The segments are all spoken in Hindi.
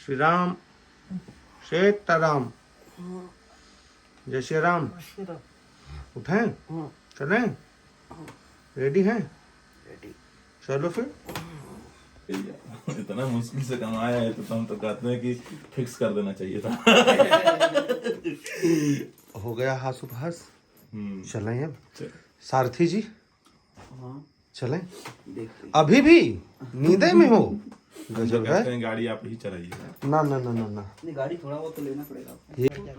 श्री राम सीताराम जय श्री राम। उठें चलें, रेडी हैं? चलो फिर। इतना मुश्किल से कमाया है तो हम तो कहते हैं कि फिक्स कर देना चाहिए था। हो गया हासुभास। चलें अब। सारथी जी चलें। अभी भी नींदे में हो? गजब है। गाड़ी आप ही चलाइए। ना ना ना ना ना, गाड़ी थोड़ा बहुत तो लेना पड़ेगा। ये वीडियो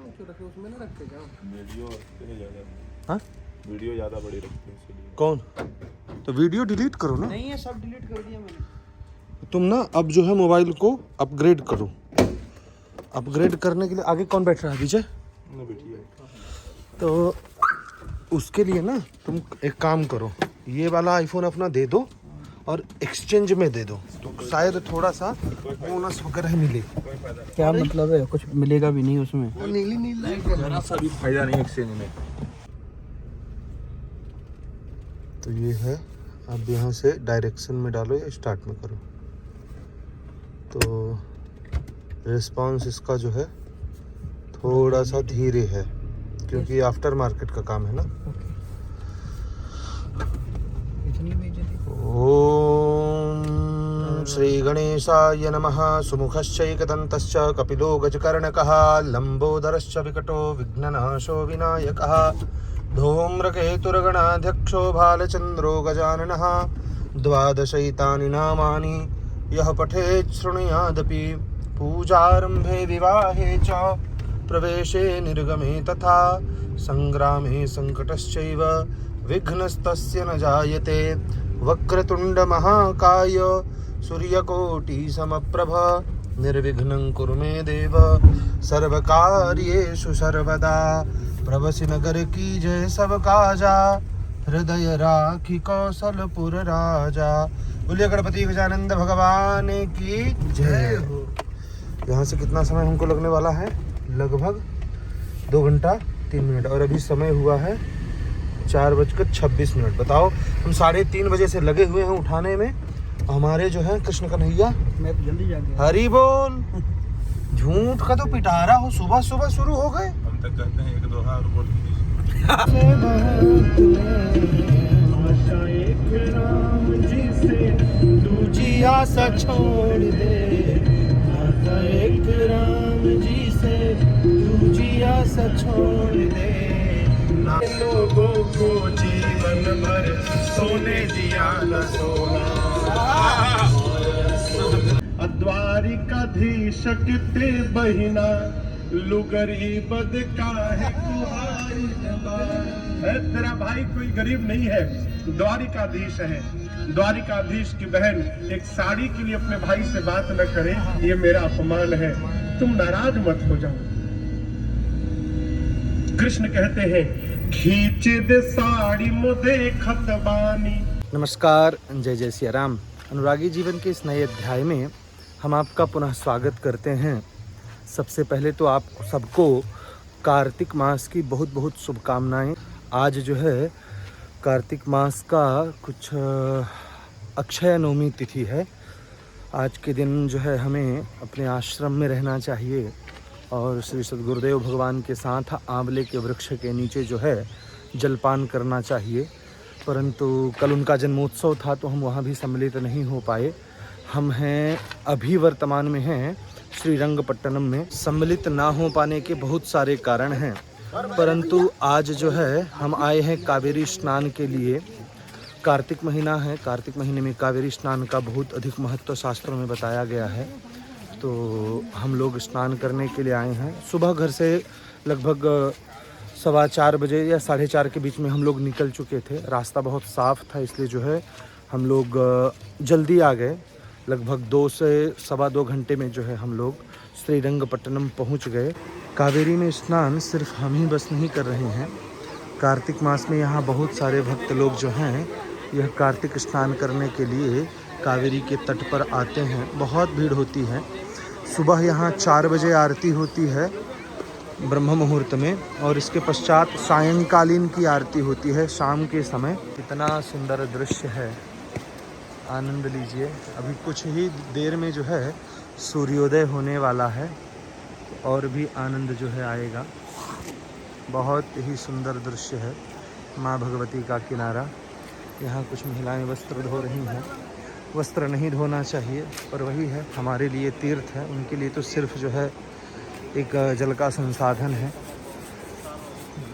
ज्यादा, हाँ वीडियो ज्यादा बड़ी रखते हैं इसलिए। कौन? तो वीडियो डिलीट करो ना। नहीं है, सब डिलीट कर दिया मैंने। तुम ना अब जो है मोबाइल को अपग्रेड करो। अपग्रेड करने के लिए आगे कौन बैठ रहा है? विजय। तो उसके लिए ना तुम एक काम करो, ये वाला आईफोन अपना दे दो और एक्सचेंज में दे दो, तो शायद थोड़ा सा बोनस वगैरह मिले। क्या मतलब है? कुछ मिलेगा भी नहीं उसमें। वो नीली नीली जरा सा भी फायदा नहीं एक्सचेंज में। तो ये है। अब यहाँ से डायरेक्शन में डालो या स्टार्ट में करो, तो रिस्पांस इसका जो है थोड़ा सा धीरे है क्योंकि आफ्टर मार्केट का काम है ना। ओम श्री गणेशाय नमः। सुमुखश्चैकदन्तश्च कपिलो गजकर्णकः लंबोदरश्च विकटो विघ्ननाशो विनायकः धूम्रकेतुर्गणाध्यक्षो भालचन्द्रो गजाननः द्वादशैतानि नामानि यः पठेत् शृणुयादपि पूजारम्भे विवाहे च प्रवेशे निर्गमे तथा संग्रामे संकटश्चैव विघ्नस्तस्य न जायते वक्रतुण्ड महाकाय सूर्यकोटि समप्रभ निर्विघ्नं कुरु मे देव सर्वकार्येषु सर्वदा प्रभसि नगर की जय सब काजा हृदय राखी कौशलपुर राजा। बोलिए गणपति गजानंद भगवान की जय हो। यहाँ से कितना समय हमको लगने वाला है? लगभग 2 घंटा 3 मिनट, और अभी समय हुआ है 4:26। बताओ, हम 3:30 बजे से लगे हुए हैं उठाने में। हमारे जो है कृष्ण कन्हैया, मैं तो जल्दी जा गया। हरि बोल। झूठ का तो पिटारा हो, सुबह सुबह शुरू हो गए। हम तक कहते हैं 1 2 हाथ बोल दीजिए। दूजी आशा छोड़ दे, एक राम जी से दूजी आशा छोड़ दे। लोगों को जीवन भर सोने दिया न सोना। द्वारिकाधीश किते बहिना लुगरी बद का है कुहाई है। तेरा भाई कोई गरीब नहीं है, द्वारिकाधीश है। द्वारिकाधीश की बहन एक साड़ी के लिए अपने भाई से बात न करे, ये मेरा अपमान है। तुम नाराज मत हो जाओ। कृष्ण कहते हैं खींचे दे साड़ी मुझे खतबानी। नमस्कार, जय जय सिया राम। अनुरागी जीवन के इस नए अध्याय में हम आपका पुनः स्वागत करते हैं। सबसे पहले तो आप सबको कार्तिक मास की बहुत बहुत शुभकामनाएं। आज जो है कार्तिक मास का कुछ अक्षय नवमी तिथि है। आज के दिन जो है हमें अपने आश्रम में रहना चाहिए और श्री सद्गुरुदेव भगवान के साथ आंवले के वृक्ष के नीचे जो है जलपान करना चाहिए। परंतु कल उनका जन्मोत्सव था तो हम वहाँ भी सम्मिलित नहीं हो पाए। हम हैं अभी वर्तमान में हैं श्रीरंगपट्टनम में। सम्मिलित ना हो पाने के बहुत सारे कारण हैं, परंतु आज जो है हम आए हैं कावेरी स्नान के लिए। कार्तिक महीना है, कार्तिक महीने में कावेरी स्नान का बहुत अधिक महत्व शास्त्रों में बताया गया है। तो हम लोग स्नान करने के लिए आए हैं। सुबह घर से लगभग 4:15 बजे या 4:30 के बीच में हम लोग निकल चुके थे। रास्ता बहुत साफ़ था, इसलिए जो है हम लोग जल्दी आ गए। लगभग 2 से 2.25 घंटे में जो है हम लोग श्रीरंगपट्टनम पहुंच गए। कावेरी में स्नान सिर्फ हम ही बस नहीं कर रहे हैं। कार्तिक मास में यहाँ बहुत सारे भक्त लोग जो हैं यह कार्तिक स्नान करने के लिए कावेरी के तट पर आते हैं। बहुत भीड़ होती है। सुबह यहाँ 4 बजे आरती होती है ब्रह्म मुहूर्त में, और इसके पश्चात सायंकालीन की आरती होती है शाम के समय। इतना सुंदर दृश्य है, आनंद लीजिए। अभी कुछ ही देर में जो है सूर्योदय होने वाला है और भी आनंद जो है आएगा। बहुत ही सुंदर दृश्य है। माँ भगवती का किनारा। यहाँ कुछ महिलाएं वस्त्र धो रही हैं। वस्त्र नहीं धोना चाहिए, पर वही है, हमारे लिए तीर्थ है, उनके लिए तो सिर्फ जो है एक जल का संसाधन है।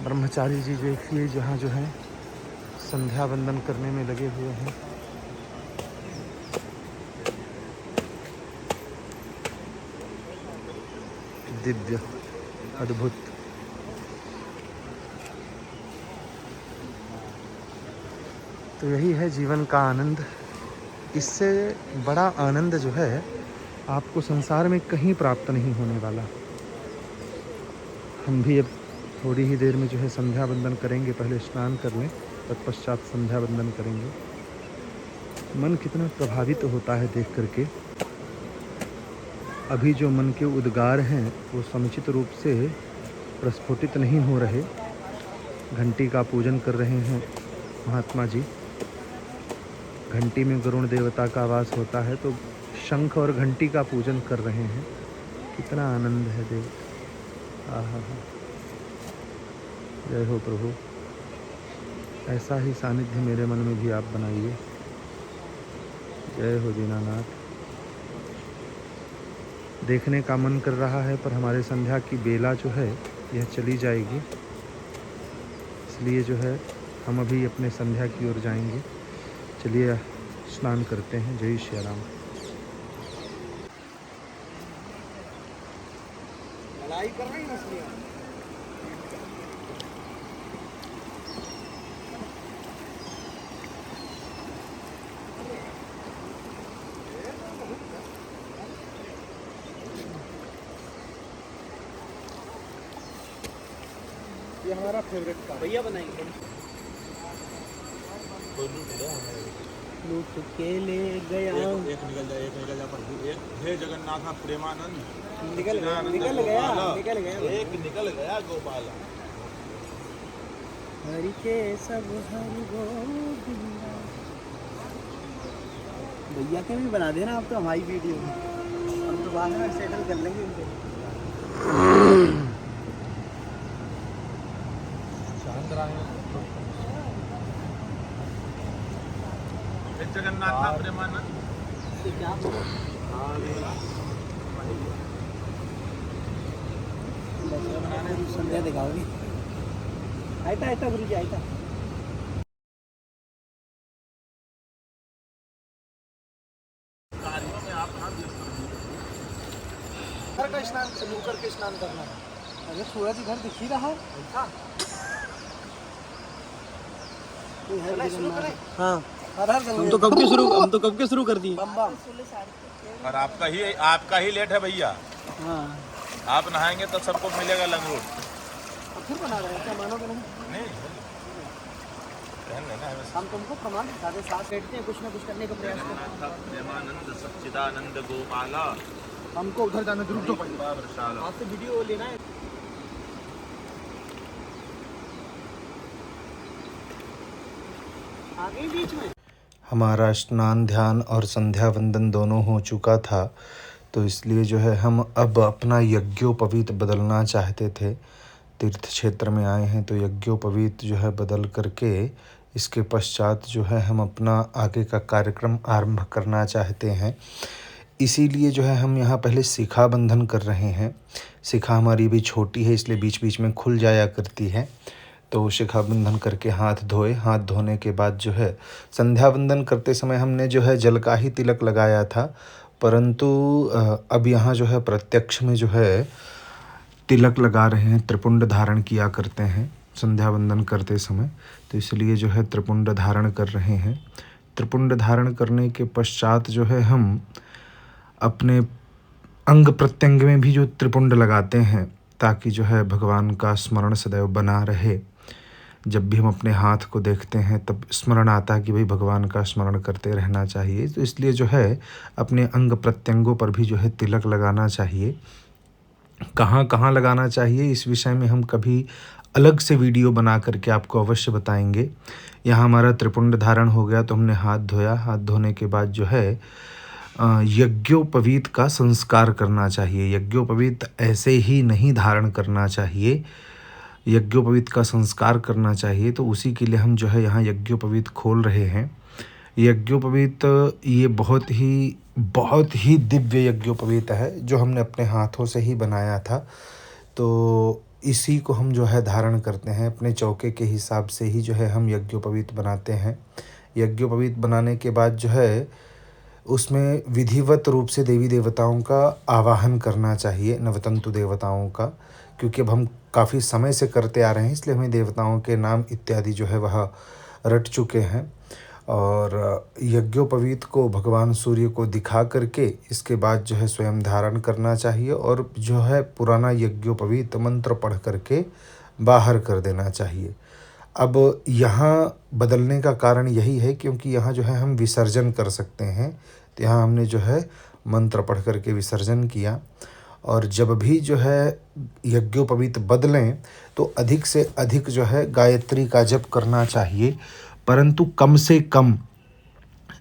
ब्रह्मचारी जी देखिए जहाँ जो है संध्या वंदन करने में लगे हुए हैं। दिव्य, अद्भुत। तो यही है जीवन का आनंद। इससे बड़ा आनंद जो है आपको संसार में कहीं प्राप्त नहीं होने वाला। हम भी अब थोड़ी ही देर में जो है संध्या वंदन करेंगे। पहले स्नान कर लें, तत्पश्चात संध्या वंदन करेंगे। मन कितना प्रभावित होता है देख करके। अभी जो मन के उद्गार हैं वो समुचित रूप से प्रस्फुटित नहीं हो रहे। घंटी का पूजन कर रहे हैं महात्मा जी। घंटी में वरुण देवता का वास होता है, तो शंख और घंटी का पूजन कर रहे हैं। कितना आनंद है देव। आहा, जय हो प्रभु। ऐसा ही सानिध्य मेरे मन में भी आप बनाइए। जय हो दीनानाथ। देखने का मन कर रहा है, पर हमारे संध्या की बेला जो है यह चली जाएगी, इसलिए जो है हम अभी अपने संध्या की ओर जाएंगे। चलिए स्नान करते हैं। जय श्री राम। लड़ाई कर रही मछलियाँ। ये हमारा फेवरेट का भैया बनाएंगे। लूट के ले गया। एक निकल जा प्रभु। एक हे जगन्नाथ प्रेमानंद। निकल गया। एक निकल गया गोपाल। हरि के सब हरि गोविंदा। भैया के भी बना देना आप तो हमारी वीडियो में। हम तो बाद में सेटल कर लेंगे उनसे। शांत रहे। जगन्नाथ प्रेमानंद। क्या संध्या दिखाओगी? आयता गुरु जी आयता। घर का स्नान शुरू करके स्नान करना है। अरे सूरज घर दिख ही रहा है। हाँ, हम तो कब के शुरू कर दिए। और आपका ही लेट है भैया। हाँ, आप नहाएंगे तो सबको मिलेगा लंगोट। फिर बना रहे हैं क्या? मानोगे नहीं? हम तुमको प्रमाण दिखाते, साथ बैठते हैं, कुछ ना कुछ करने का प्रयास करते हैं। प्रेमानंद सच्चिदानंद गोपाला। हमको उधर जाना जरूर तो पड़ेगा। आपसे वीडियो लेना है। आगे बीच में हमारा स्नान ध्यान और संध्या वंदन दोनों हो चुका था, तो इसलिए जो है हम अब अपना यज्ञोपवीत बदलना चाहते थे। तीर्थ क्षेत्र में आए हैं तो यज्ञोपवीत जो है बदल करके इसके पश्चात जो है हम अपना आगे का कार्यक्रम आरंभ करना चाहते हैं। इसीलिए जो है हम यहाँ पहले शिखा बंधन कर रहे हैं। शिखा हमारी भी छोटी है, इसलिए बीच बीच में खुल जाया करती है। तो शिखा बंधन करके हाथ धोए। हाथ धोने के बाद जो है संध्या वंदन करते समय हमने जो है जल का ही तिलक लगाया था, परंतु अब यहाँ जो है प्रत्यक्ष में जो है तिलक लगा रहे हैं। त्रिपुंड धारण किया करते हैं संध्या वंदन करते समय, तो इसलिए जो है त्रिपुंड धारण कर रहे हैं। त्रिपुंड धारण करने के पश्चात जो है हम अपने अंग प्रत्यंग में भी जो त्रिपुंड लगाते हैं, ताकि जो है भगवान का स्मरण सदैव बना रहे। जब भी हम अपने हाथ को देखते हैं तब स्मरण आता है कि भाई भगवान का स्मरण करते रहना चाहिए। तो इसलिए जो है अपने अंग प्रत्यंगों पर भी जो है तिलक लगाना चाहिए। कहाँ कहाँ लगाना चाहिए इस विषय में हम कभी अलग से वीडियो बना करके आपको अवश्य बताएंगे। यहाँ हमारा त्रिपुंड धारण हो गया तो हमने हाथ धोया। हाथ धोने के बाद जो है यज्ञोपवीत का संस्कार करना चाहिए। यज्ञोपवीत ऐसे ही नहीं धारण करना चाहिए, यज्ञोपवीत का संस्कार करना चाहिए। तो उसी के लिए हम जो है यहाँ यज्ञोपवीत खोल रहे हैं। यज्ञोपवीत ये बहुत ही दिव्य यज्ञोपवीत है जो हमने अपने हाथों से ही बनाया था। तो इसी को हम जो है धारण करते हैं, अपने चौके के हिसाब से ही जो है हम यज्ञोपवीत बनाते हैं। यज्ञोपवीत बनाने के बाद जो है उसमें विधिवत रूप से देवी देवताओं का आवाहन करना चाहिए, नवतंतु देवताओं का, क्योंकि अब हम काफ़ी समय से करते आ रहे हैं, इसलिए हमें देवताओं के नाम इत्यादि जो है वह रट चुके हैं। और यज्ञोपवीत को भगवान सूर्य को दिखा करके इसके बाद जो है स्वयं धारण करना चाहिए और जो है पुराना यज्ञोपवीत मंत्र पढ़ करके बाहर कर देना चाहिए। अब यहाँ बदलने का कारण यही है क्योंकि यहाँ जो है हम विसर्जन कर सकते हैं, तो यहाँ हमने जो है मंत्र पढ़ करके विसर्जन किया। और जब भी जो है यज्ञोपवीत बदलें तो अधिक से अधिक जो है गायत्री का जप करना चाहिए, परंतु कम से कम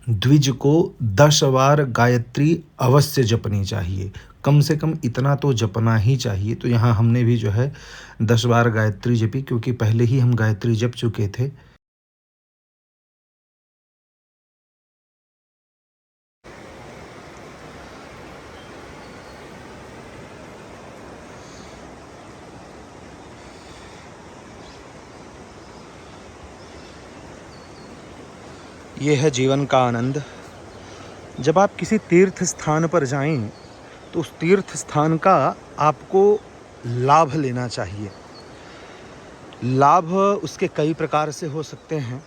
द्विज को 10 बार गायत्री अवश्य जपनी चाहिए। कम से कम इतना तो जपना ही चाहिए। तो यहाँ हमने भी जो है 10 बार गायत्री जपी, क्योंकि पहले ही हम गायत्री जप चुके थे। ये है जीवन का आनंद। जब आप किसी तीर्थ स्थान पर जाएं तो उस तीर्थ स्थान का आपको लाभ लेना चाहिए। लाभ उसके कई प्रकार से हो सकते हैं।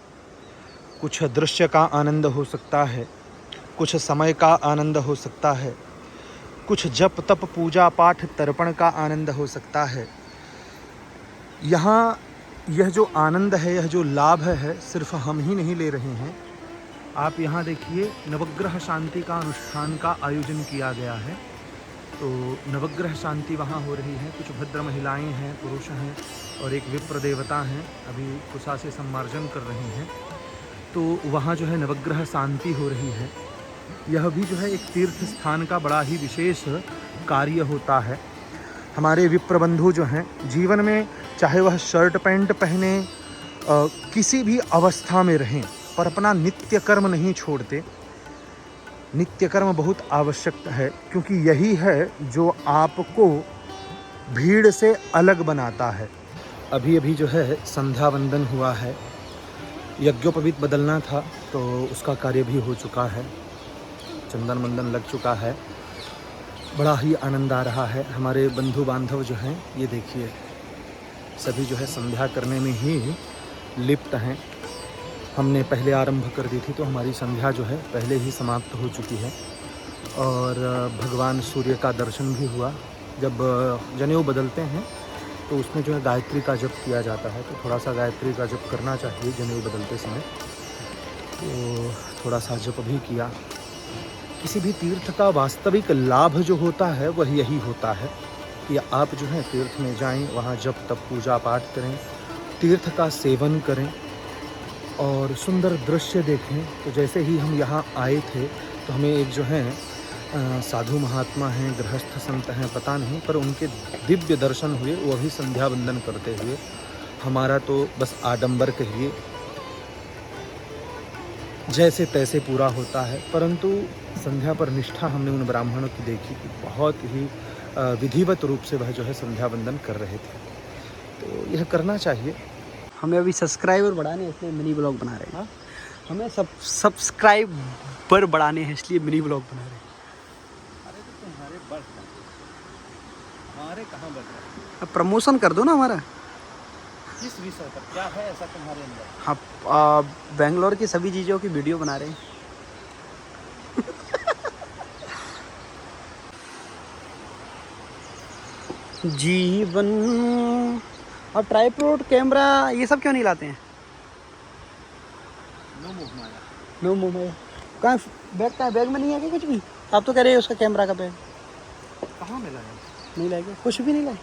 कुछ दृश्य का आनंद हो सकता है, कुछ समय का आनंद हो सकता है, कुछ जप तप पूजा पाठ तर्पण का आनंद हो सकता है। यहाँ यह जो आनंद है, यह जो लाभ है, सिर्फ हम ही नहीं ले रहे हैं। आप यहाँ देखिए, नवग्रह शांति का अनुष्ठान का आयोजन किया गया है। तो नवग्रह शांति वहाँ हो रही है। कुछ भद्र महिलाएं हैं, पुरुष हैं और एक विप्र देवता हैं, अभी कुशा से सम्मार्जन कर रहे हैं। तो वहाँ जो है नवग्रह शांति हो रही है। यह भी जो है एक तीर्थ स्थान का बड़ा ही विशेष कार्य होता है। हमारे विप्र बंधु जो हैं, जीवन में चाहे वह शर्ट पैंट पहने, किसी भी अवस्था में रहें, पर अपना नित्य कर्म नहीं छोड़ते। नित्य कर्म बहुत आवश्यक है, क्योंकि यही है जो आपको भीड़ से अलग बनाता है। अभी अभी जो है संध्या वंदन हुआ है। यज्ञोपवीत बदलना था तो उसका कार्य भी हो चुका है, चंदन मंदन लग चुका है। बड़ा ही आनंद आ रहा है। हमारे बंधु बांधव जो हैं, ये देखिए, सभी जो है संध्या करने में ही लिप्त हैं। हमने पहले आरंभ कर दी थी तो हमारी संध्या जो है पहले ही समाप्त हो चुकी है। और भगवान सूर्य का दर्शन भी हुआ। जब जनेऊ बदलते हैं तो उसमें जो है गायत्री का जप किया जाता है, तो थोड़ा सा गायत्री का जप करना चाहिए जनेऊ बदलते समय। तो थोड़ा सा जप भी किया। किसी भी तीर्थ का वास्तविक लाभ जो होता है वह यही होता है कि आप जो है तीर्थ में जाएं, वहाँ जप तप पूजा पाठ करें, तीर्थ का सेवन करें और सुंदर दृश्य देखें। तो जैसे ही हम यहाँ आए थे तो हमें एक जो है साधु महात्मा हैं, गृहस्थ संत हैं, पता नहीं, पर उनके दिव्य दर्शन हुए, वो भी संध्या वंदन करते हुए। हमारा तो बस आडंबर कहिए, जैसे तैसे पूरा होता है, परंतु संध्या पर निष्ठा हमने उन ब्राह्मणों की देखी कि बहुत ही विधिवत रूप से वह जो है संध्या वंदन कर रहे थे। तो यह करना चाहिए। हमें अभी सब्सक्राइबर बढ़ाने हैं, इसलिए मिनी ब्लॉग बना रहे हैं। हमें सब्सक्राइबर बढ़ाने हैं, इसलिए मिनी ब्लॉग बना रहे हैं। अरे तो तुम्हारे बढ़ रहे, हमारे कहाँ बढ़ रहे? अब प्रमोशन कर दो ना हमारा। किस विषय पर, क्या है ऐसा तुम्हारे अंदर? हाँ, बेंगलोर की सभी चीज़ों की वीडियो बना रहे हैं। जीवन। और ट्राइपॉड कैमरा ये सब क्यों नहीं लाते हैं? नो मूव माया। नो मोबाइल कहाँ? बैग बैग में नहीं है क्या कुछ भी? आप तो कह रहे हो उसका कैमरा का बैग कहाँ मिला है? नहीं लाएगा, कुछ भी नहीं लाए।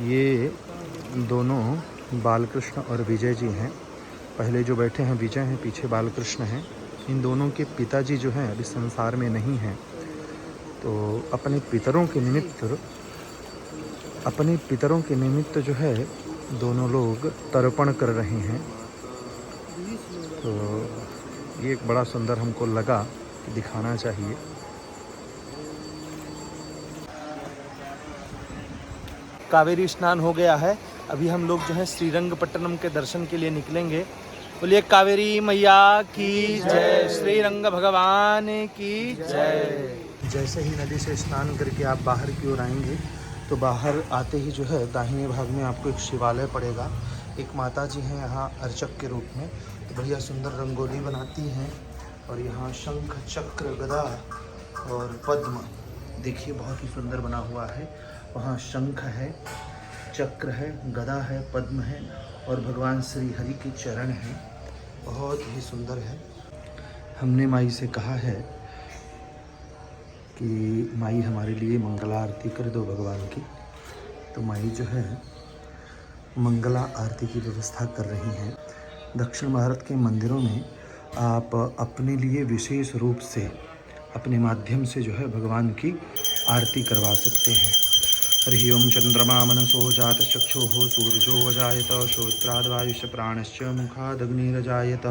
ये दोनों बालकृष्ण और विजय जी हैं। पहले जो बैठे हैं विजय हैं, पीछे बालकृष्ण हैं। इन दोनों के पिताजी जो हैं अभी संसार में नहीं हैं, तो अपने पितरों के निमित्त जो है दोनों लोग तर्पण कर रहे हैं। तो ये एक बड़ा सुंदर हमको लगा कि दिखाना चाहिए। कावेरी स्नान हो गया है। अभी हम लोग जो है श्रीरंगपट्टनम के दर्शन के लिए निकलेंगे। बोलिए कावेरी मैया की जय, श्रीरंग भगवान की जय। जैसे ही नदी से स्नान करके आप बाहर की ओर आएंगे तो बाहर आते ही जो है दाहिने भाग में आपको एक शिवालय पड़ेगा। एक माता जी हैं यहाँ अर्चक के रूप में, तो बढ़िया सुंदर रंगोली बनाती हैं। और यहाँ शंख, चक्र, गदा और पद्म देखिए बहुत ही सुंदर बना हुआ है। वहाँ शंख है, चक्र है, गदा है, पद्म है और भगवान श्री हरि के चरण हैं। बहुत ही सुंदर है। हमने माई से कहा है कि माई हमारे लिए मंगला आरती कर दो भगवान की। तो माई जो है मंगला आरती की व्यवस्था कर रही हैं। दक्षिण भारत के मंदिरों में आप अपने लिए विशेष रूप से अपने माध्यम से जो है भगवान की आरती करवा सकते हैं। हरि ओम चंद्रमा मनसो जात चक्षुः सूर्यो अजायत श्रोत्राद्वायुष प्राणश्च मुखादग्निरजायत।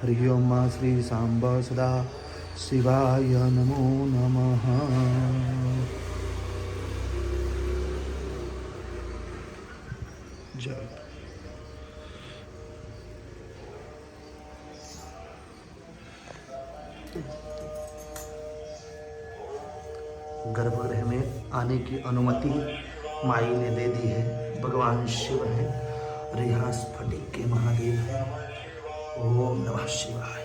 हरि ओम मा श्री सांब सदा शिवाय नमो नमः। जय। गर्भगृह में आने की अनुमति माई ने दे दी है। भगवान शिव हैं और यहाँ स्फटिक के महादेव हैं। ओम नमः शिवाय,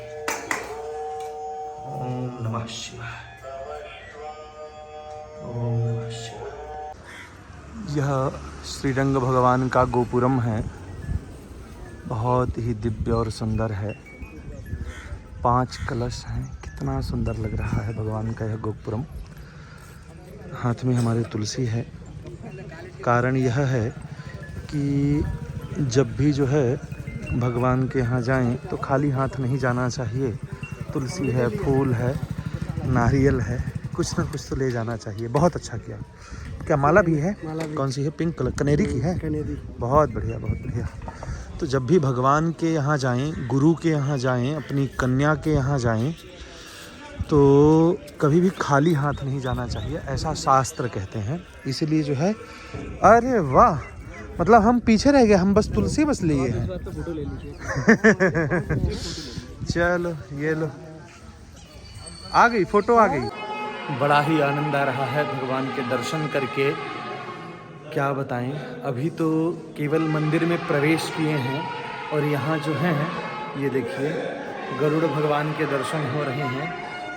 ओम नमः शिवाय, ओम नमः शिवाय। यह श्रीरंग भगवान का गोपुरम है। बहुत ही दिव्य और सुंदर है। 5 कलश हैं। कितना सुंदर लग रहा है भगवान का यह गोपुरम। हाथ में हमारे तुलसी है। कारण यह है कि जब भी जो है भगवान के यहाँ जाएं तो खाली हाथ नहीं जाना चाहिए। तुलसी है, फूल है, नारियल है, कुछ ना कुछ तो ले जाना चाहिए। बहुत अच्छा किया। क्या माला भी है? माला भी। कौन सी है? पिंक कलर, कनेरी की है। कनेरी। बहुत बढ़िया, बहुत बढ़िया। तो जब भी भगवान के यहाँ जाएं, गुरु के यहाँ जाएं, अपनी कन्या के यहाँ जाएं, तो कभी भी खाली हाथ नहीं जाना चाहिए, ऐसा शास्त्र कहते हैं। इसीलिए जो है, अरे वाह, मतलब हम पीछे रह गए, हम बस तुलसी बस लिए हैं। फोटो ले लीजिए। चलो ये लो, आ गई फोटो, आ गई। बड़ा ही आनंद आ रहा है भगवान के दर्शन करके। क्या बताएं, अभी तो केवल मंदिर में प्रवेश किए हैं और यहाँ जो है ये देखिए गरुड़ भगवान के दर्शन हो रहे हैं।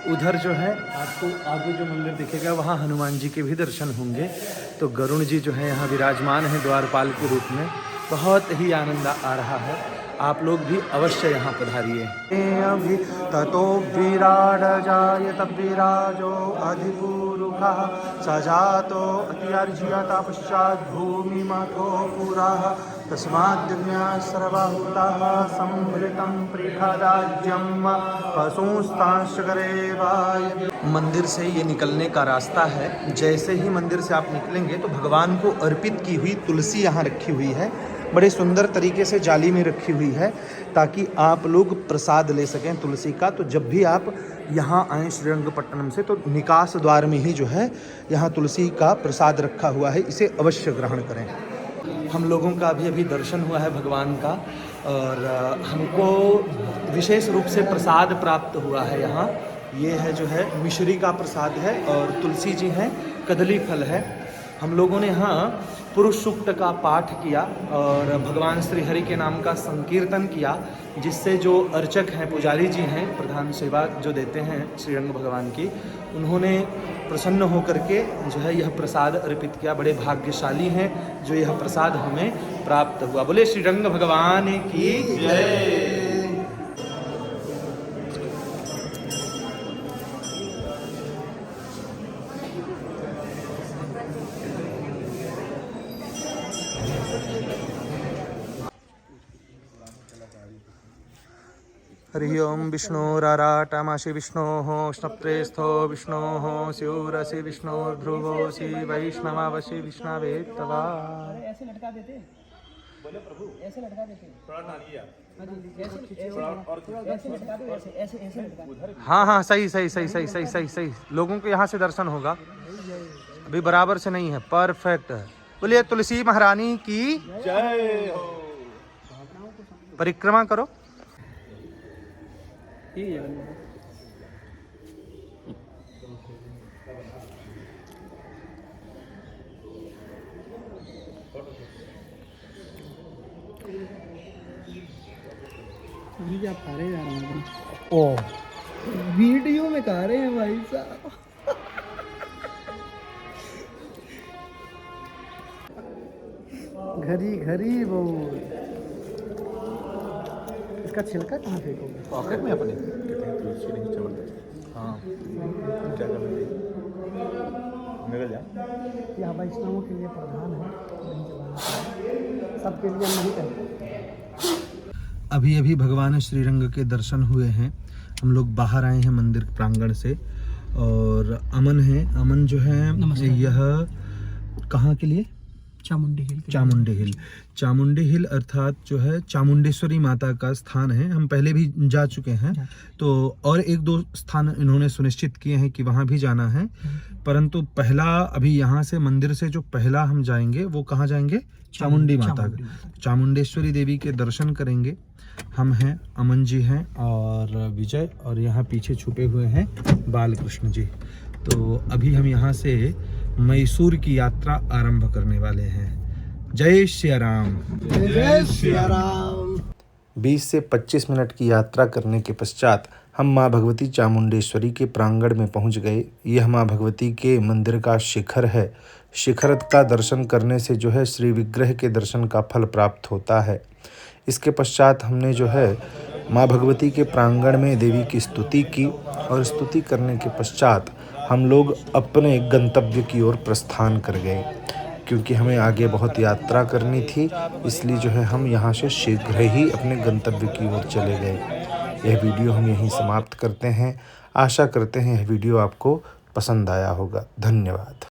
उधर जो है आपको आगे जो मंदिर दिखेगा वहाँ हनुमान जी के भी दर्शन होंगे। तो गरुड़ जी जो है यहाँ विराजमान है द्वारपाल के रूप में। बहुत ही आनंद आ रहा है। आप लोग भी अवश्य यहाँ पधारिए। अभी ततो विराट जायत विराजो अधिपुरुषः सजातो अत्यर्ज्यत पश्चात् भूमि मथो पुरः तस्माद्दिव्या सर्वभूतः संभृतं पृथदाज्यं पशुस्तांश्च गरेवाय। मंदिर से ये निकलने का रास्ता है। जैसे ही मंदिर से आप निकलेंगे तो भगवान को अर्पित की हुई तुलसी यहाँ रखी हुई है। बड़े सुंदर तरीके से जाली में रखी हुई है ताकि आप लोग प्रसाद ले सकें तुलसी का। तो जब भी आप यहाँ आएँ श्रीरंगपट्टनम से तो निकास द्वार में ही जो है यहाँ तुलसी का प्रसाद रखा हुआ है, इसे अवश्य ग्रहण करें। हम लोगों का अभी दर्शन हुआ है भगवान का और हमको विशेष रूप से प्रसाद प्राप्त हुआ है यहाँ। ये है जो है मिश्री का प्रसाद है और तुलसी जी हैं, कदली फल है। हम लोगों ने यहाँ पुरुष सूक्त का पाठ किया और भगवान श्री हरि के नाम का संकीर्तन किया, जिससे जो अर्चक हैं, पुजारी जी हैं, प्रधान सेवा जो देते हैं श्रीरंग भगवान की, उन्होंने प्रसन्न होकर के जो है यह प्रसाद अर्पित किया। बड़े भाग्यशाली हैं जो यह प्रसाद हमें प्राप्त हुआ। बोले श्रीरंग भगवान की जय। हरि ओम विष्णुराराटमासि विष्णोः स्नप्त्रेस्थो विष्णोः स्यूरसि विष्णोर्ध्रुवोऽसि वैष्णवावसि विष्णवे तवा। ऐसे लटका देते, बोले प्रभु ऐसे लटका देते, थोड़ा नालिया ऐसे लटका देते। हाँ हाँ सही सही सही सही सही सही सही। लोगों को यहाँ से दर्शन होगा, अभी बराबर से नहीं है, परफेक्ट है। बोलिए तुलसी महारानी की जय हो। परिक्रमा करो। अभी क्या खा रहे हैं? ओ वीडियो में खा रहे हैं भाई साहब। घरी घरी वो इसका छिलका कहाँ फेंकोगे? पॉकेट में अपने तुलसी नहीं चवल। हाँ क्या करना चाहिए? निकल जा। यह वैष्णवों के लिए प्रधान है, नहीं चलाना चाहिए। सबके लिए नहीं करते। अभी अभी भगवान श्रीरंग के दर्शन हुए हैं। हम लोग बाहर आए हैं मंदिर प्रांगण से और अमन है। अमन जो है यह कहाँ के लिए? चामुंडी हिल। चामुंडी हिल। चामुंडी हिल अर्थात जो है चामुंडेश्वरी माता का स्थान है। हम पहले भी जा चुके हैं, तो और एक दो स्थान इन्होंने सुनिश्चित किए हैं कि वहाँ भी जाना है, परंतु पहला अभी यहाँ से मंदिर से जो पहला हम जाएंगे वो कहाँ जाएंगे? चामुंडी माता। चामुंडेश्वरी देवी के दर्शन करेंगे। हम हैं, अमन जी हैं और विजय, और यहाँ पीछे छुपे हुए हैं बालकृष्ण जी। तो अभी हम यहाँ से मैसूर की यात्रा आरंभ करने वाले हैं। जय श्री राम। जय श्री राम। 20 से 25 मिनट की यात्रा करने के पश्चात हम माँ भगवती चामुंडेश्वरी के प्रांगण में पहुँच गए। यह माँ भगवती के मंदिर का शिखर है। शिखर का दर्शन करने से जो है श्री विग्रह के दर्शन का फल प्राप्त होता है। इसके पश्चात हमने जो है माँ भगवती के प्रांगण में देवी की स्तुति की और स्तुति करने के पश्चात हम लोग अपने गंतव्य की ओर प्रस्थान कर गए। क्योंकि हमें आगे बहुत यात्रा करनी थी, इसलिए जो है हम यहाँ से शीघ्र ही अपने गंतव्य की ओर चले गए। यह वीडियो हम यहीं समाप्त करते हैं। आशा करते हैं यह वीडियो आपको पसंद आया होगा। धन्यवाद।